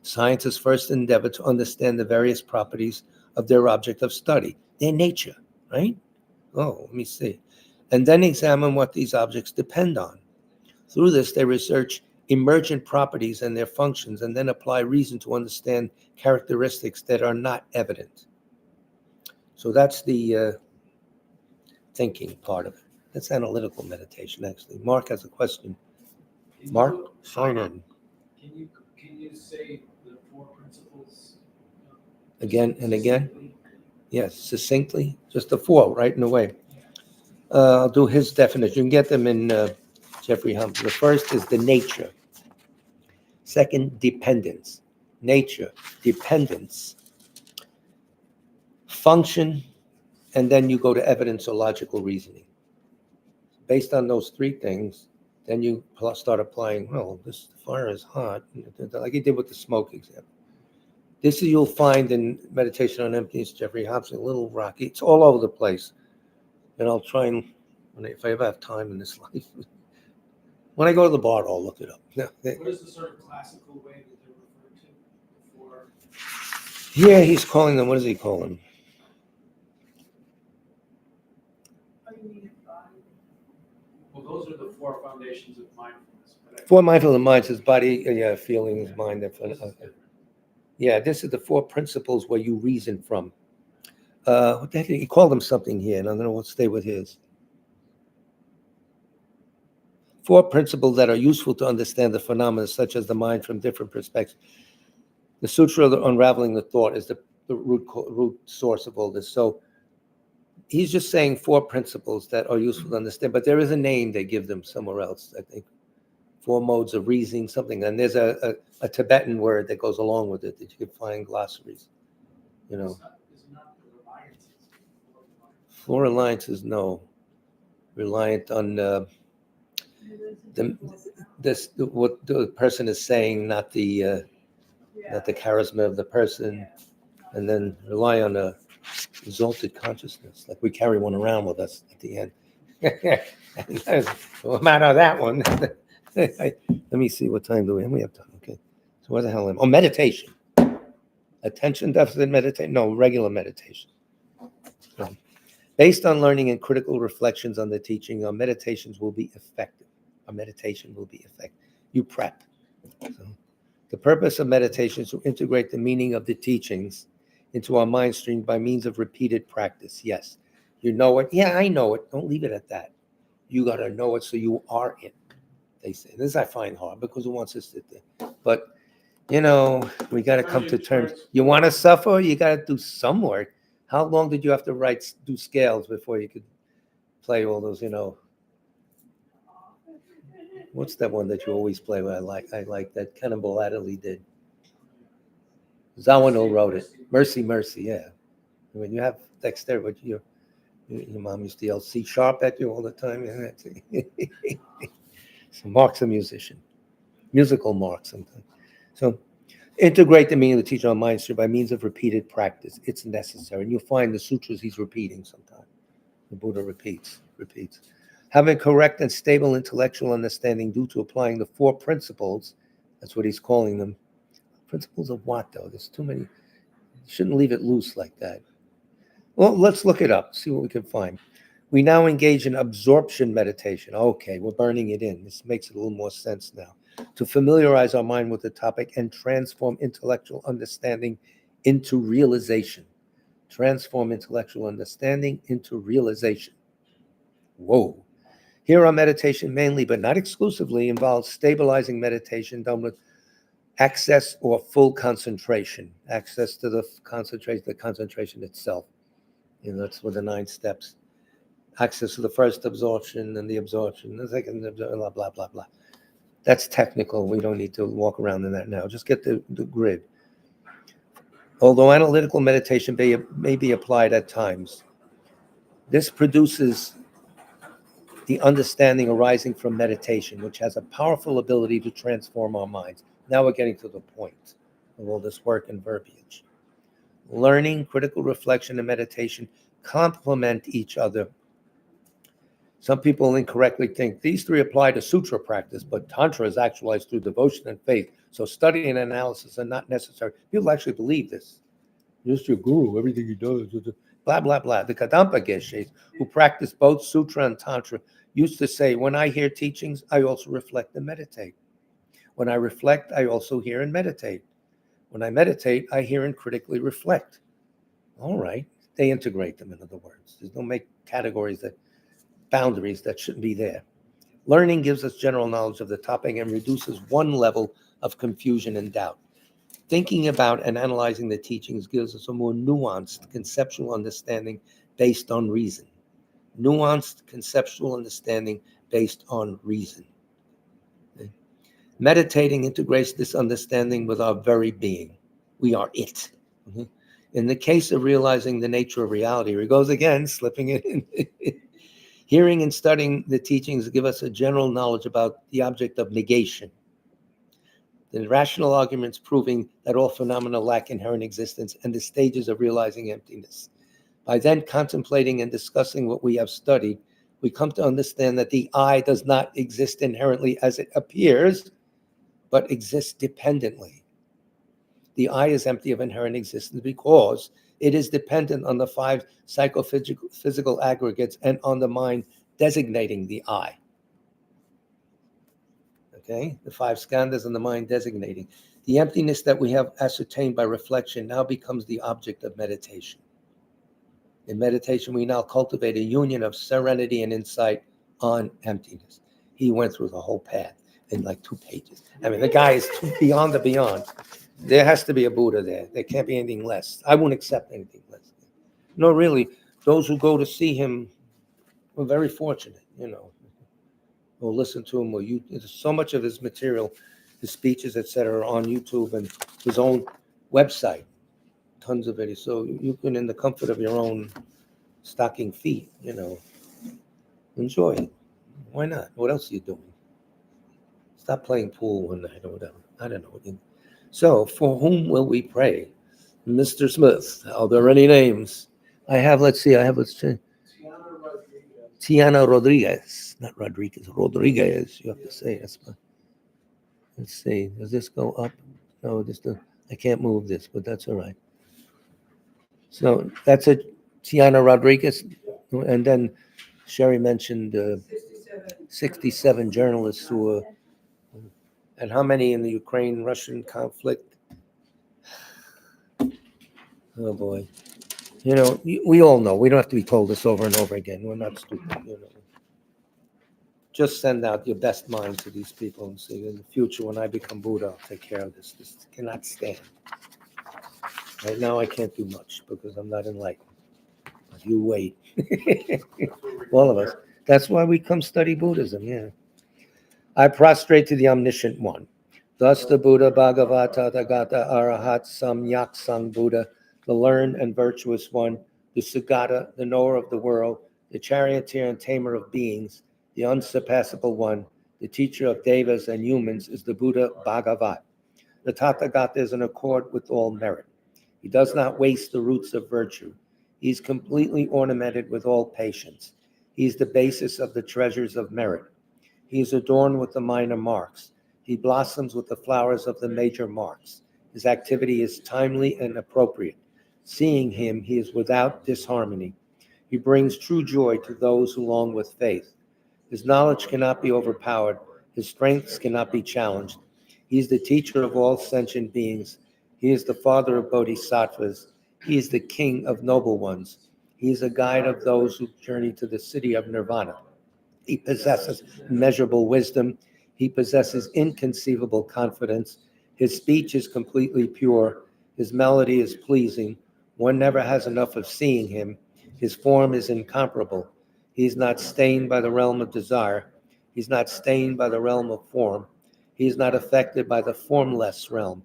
Scientists first endeavor to understand the various properties of their object of study, their nature, right? Oh, let me see. And then examine what these objects depend on. Through this, they research emergent properties and their functions, and then apply reason to understand characteristics that are not evident. So that's the thinking part of it. That's analytical meditation, actually. Mark has a question. Can Mark, you- sign in. Can you say the four principles? Again and again? succinctly? Yes, succinctly, just the four, right in the way. I'll do his definition. You can get them in Jeffrey Humphrey. The first is the nature. Second, dependence. Nature, dependence, function, and then you go to evidence or logical reasoning. Based on those three things, then you start applying, well, this fire is hot, like you did with the smoke example. This is, you'll find in Meditation on Emptiness, Jeffrey Hobson, a little rocky. It's all over the place. And I'll try and, if I ever have time in this life, when I go to the bar, I'll look it up. What is the sort of classical way that they're referred to for? Yeah, he's calling them, what does he call them? Well, those are the four foundations of mindfulness. Four mindful minds is body, feelings, mind, and This is okay. different. Yeah, this is the four principles where you reason from. What the heck, he called them something here, and I'm going to stay with his. 4 principles that are useful to understand the phenomena, such as the mind from different perspectives. The Sutra of Unraveling the Thought is the root source of all this. So he's just saying 4 principles that are useful to understand, but there is a name they give them somewhere else, I think. 4 modes of reasoning, something. And there's a Tibetan word that goes along with it that you can find glossaries. You know, It's not the reliance. 4 alliances, no. Reliant on what the person is saying, not the charisma of the person, and then rely on a exalted consciousness, like we carry one around with us at the end. Well, I'm out of that one. Let me see, what time do we have? We have time. Okay. So what the hell am I? Oh, meditation. Attention deficit meditation. No, regular meditation. Based on learning and critical reflections on the teaching, our meditations will be effective. Our meditation will be effective. You prep. So, the purpose of meditation is to integrate the meaning of the teachings into our mind stream by means of repeated practice. Yes. You know it. Yeah, I know it. Don't leave it at that. You got to know it so you are it, they say. This I find hard because who wants to sit there? But, we got to come to terms. You want to suffer? You got to do some work. How long did you have to do scales before you could play all those, What's that one that you always play? I like that Cannonball Adderley did. Zawano wrote it. Mercy, Mercy, yeah. I mean, you have dexterity, but your mom used to yell C sharp at you all the time. So Mark's a musician. Musical Mark sometimes. So integrate the meaning of the teaching on mind stream by means of repeated practice. It's necessary. And you'll find the sutras he's repeating sometimes. The Buddha repeats. Having correct and stable intellectual understanding due to applying the 4 principles, that's what he's calling them. Principles of what, though? There's too many. You shouldn't leave it loose like that. Well, let's look it up, see what we can find. We now engage in absorption meditation. Okay, we're burning it in. This makes it a little more sense now. To familiarize our mind with the topic and transform intellectual understanding into realization. Transform intellectual understanding into realization. Whoa. Here, our meditation mainly, but not exclusively, involves stabilizing meditation done with access or full concentration. Access to the concentration itself. That's with the 9 steps. Access to the first absorption and the absorption, the second, blah, blah, blah, blah. That's technical. We don't need to walk around in that now. Just get the grid. Although analytical meditation may be applied at times, this produces the understanding arising from meditation, which has a powerful ability to transform our minds. Now we're getting to the point of all this work and verbiage. Learning, critical reflection, and meditation complement each other. Some people incorrectly think these 3 apply to sutra practice, but tantra is actualized through devotion and faith. So study and analysis are not necessary. People actually believe this. Just your guru, everything he does, blah, blah, blah. The Kadampa Geshes, who practice both sutra and tantra, used to say, when I hear teachings, I also reflect and meditate. When I reflect, I also hear and meditate. When I meditate, I hear and critically reflect. All right. They integrate them, in other words. There's no boundaries that shouldn't be there. Learning gives us general knowledge of the topic and reduces one level of confusion and doubt. Thinking about and analyzing the teachings gives us a more nuanced conceptual understanding based on reason. Nuanced conceptual understanding based on reason. Okay. Meditating integrates this understanding with our very being. We are it. Okay. In the case of realizing the nature of reality, here he goes again, slipping it in. Hearing and studying the teachings give us a general knowledge about the object of negation. The rational arguments proving that all phenomena lack inherent existence and the stages of realizing emptiness. By then contemplating and discussing what we have studied, we come to understand that the I does not exist inherently as it appears, but exists dependently. The I is empty of inherent existence because it is dependent on the 5 psychophysical aggregates and on the mind designating the I. Okay, the 5 skandhas and the mind designating. The emptiness that we have ascertained by reflection now becomes the object of meditation. In meditation, we now cultivate a union of serenity and insight on emptiness. He went through the whole path in like 2 pages. I mean, the guy is beyond the beyond. There has to be a Buddha there. There can't be anything less. I won't accept anything less. No, really, those who go to see him were very fortunate, or listen to him, or there's so much of his material, his speeches, etc., are on YouTube and his own website, tons of it. So you can, in the comfort of your own stocking feet, enjoy it. Why not? What else are you doing? Stop playing pool one night or whatever. I don't know. So, for whom will we pray? Mr. Smith, are there any names? Let's see, Tiana Rodriguez, not Rodriguez, Rodriguez, you have to say. Let's see, does this go up? No, I can't move this, but that's all right. So that's a Tiana Rodriguez. And then Sherry mentioned 67 journalists who are, and how many in the Ukraine-Russian conflict? Oh boy. We all know. We don't have to be told this over and over again. We're not stupid. Just send out your best mind to these people and say, in the future, when I become Buddha, I'll take care of this. This cannot stand. Right now, I can't do much because I'm not enlightened. But you wait. All of us. That's why we come study Buddhism, yeah. I prostrate to the omniscient one. Thus the Buddha, Bhagavata, Tathagata, Arahat, Samyak Sang Buddha, the learned and virtuous one, the Sugata, the knower of the world, the charioteer and tamer of beings, the unsurpassable one, the teacher of devas and humans, is the Buddha Bhagavat. The Tathagata is in accord with all merit. He does not waste the roots of virtue. He is completely ornamented with all patience. He is the basis of the treasures of merit. He is adorned with the minor marks. He blossoms with the flowers of the major marks. His activity is timely and appropriate. Seeing him, he is without disharmony. He brings true joy to those who long with faith. His knowledge cannot be overpowered. His strengths cannot be challenged. He is the teacher of all sentient beings. He is the father of bodhisattvas. He is the king of noble ones. He is a guide of those who journey to the city of nirvana. He possesses immeasurable wisdom. He possesses inconceivable confidence. His speech is completely pure. His melody is pleasing. One never has enough of seeing him. His form is incomparable. He is not stained by the realm of desire. He is not stained by the realm of form. He is not affected by the formless realm.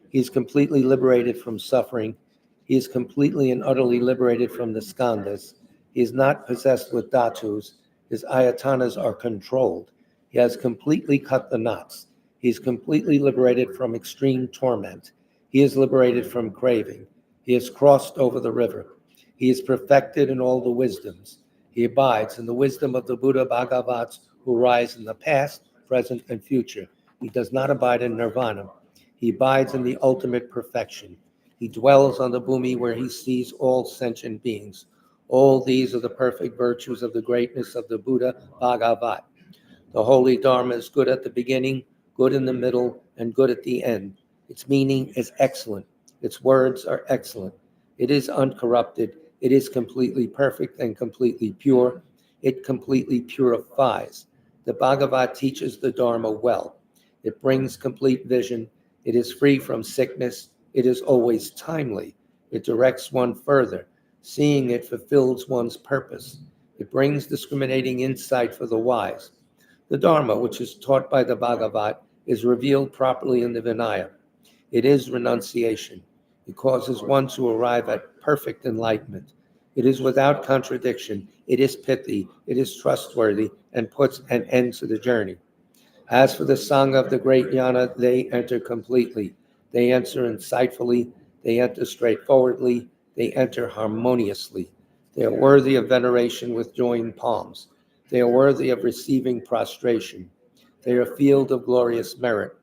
He is completely liberated from suffering. He is completely and utterly liberated from the skandhas. He is not possessed with dhatus. His ayatanas are controlled. He has completely cut the knots. He is completely liberated from extreme torment. He is liberated from craving. He has crossed over the river. He is perfected in all the wisdoms. He abides in the wisdom of the Buddha Bhagavats who rise in the past, present, and future. He does not abide in nirvana. He abides in the ultimate perfection. He dwells on the bhumi where he sees all sentient beings. All these are the perfect virtues of the greatness of the Buddha Bhagavat. The holy Dharma is good at the beginning, good in the middle, and good at the end. Its meaning is excellent. Its words are excellent. It is uncorrupted. It is completely perfect and completely pure. It completely purifies. The Bhagavat teaches the Dharma well. It brings complete vision. It is free from sickness. It is always timely. It directs one further. Seeing it fulfills one's purpose. It brings discriminating insight for the wise. The Dharma, which is taught by the Bhagavat, is revealed properly in the Vinaya. It is renunciation. It causes one to arrive at perfect enlightenment. It is without contradiction. It is pithy. It is trustworthy and puts an end to the journey. As for the Sangha of the great Jnana, they enter completely. They enter insightfully. They enter straightforwardly. They enter harmoniously. They are worthy of veneration with joined palms. They are worthy of receiving prostration. They are a field of glorious merit.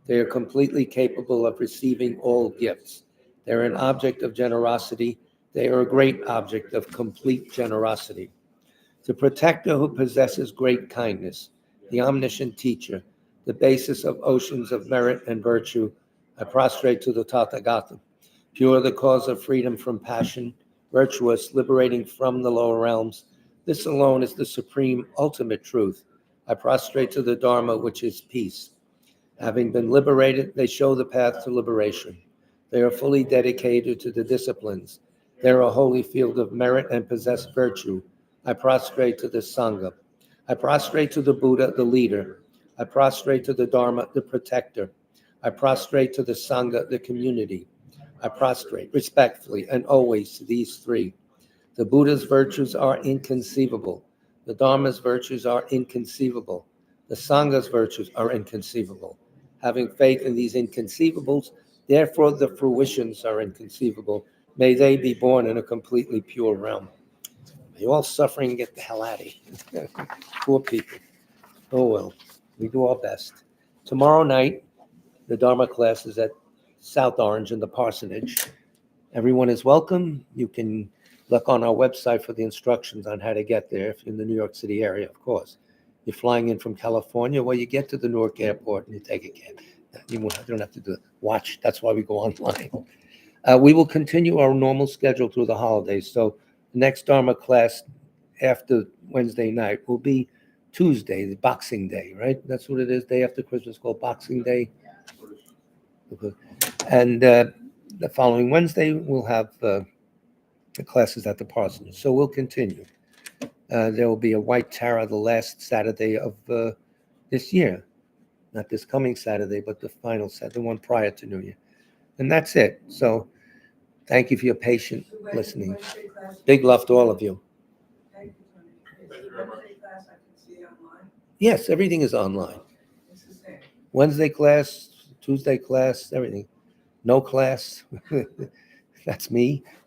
They are completely capable of receiving all gifts. They are an object of generosity. They are a great object of complete generosity. The protector who possesses great kindness, the omniscient teacher, the basis of oceans of merit and virtue, I prostrate to the Tathagata, pure the cause of freedom from passion, virtuous, liberating from the lower realms. This alone is the supreme ultimate truth. I prostrate to the Dharma, which is peace. Having been liberated, they show the path to liberation. They are fully dedicated to the disciplines. They are a holy field of merit and possess virtue. I prostrate to the Sangha. I prostrate to the Buddha, the leader. I prostrate to the Dharma, the protector. I prostrate to the Sangha, the community. I prostrate respectfully and always to these three. The Buddha's virtues are inconceivable. The Dharma's virtues are inconceivable. The Sangha's virtues are inconceivable. Having faith in these inconceivables, therefore the fruitions are inconceivable. May they be born in a completely pure realm. May all suffering get the hell out of here. Poor people. Oh well, we do our best. Tomorrow night, the Dharma class is at South Orange in the parsonage. Everyone is welcome. You can look on our website for the instructions on how to get there if you're in the New York City area, of course. You're flying in from California, well, you get to the Newark airport and you take a cab. You don't have to do it. Watch, that's why we go online. We will continue our normal schedule through the holidays. So the next Dharma class after Wednesday night will be Tuesday, the Boxing Day, right? That's what it is, day after Christmas, called Boxing Day. And the following Wednesday, we'll have the classes at the parsonage. So we'll continue. There will be a White Tara the last Saturday of this year. Not this coming Saturday, but the final Saturday, the one prior to New Year. And that's it. So thank you for your patient listening. Wednesday class- Big love to all of you. Thank you, Tony. Is the Wednesday class I can see online? Yes, everything is online. It's the same. Wednesday class, Tuesday class, everything. No class. That's me.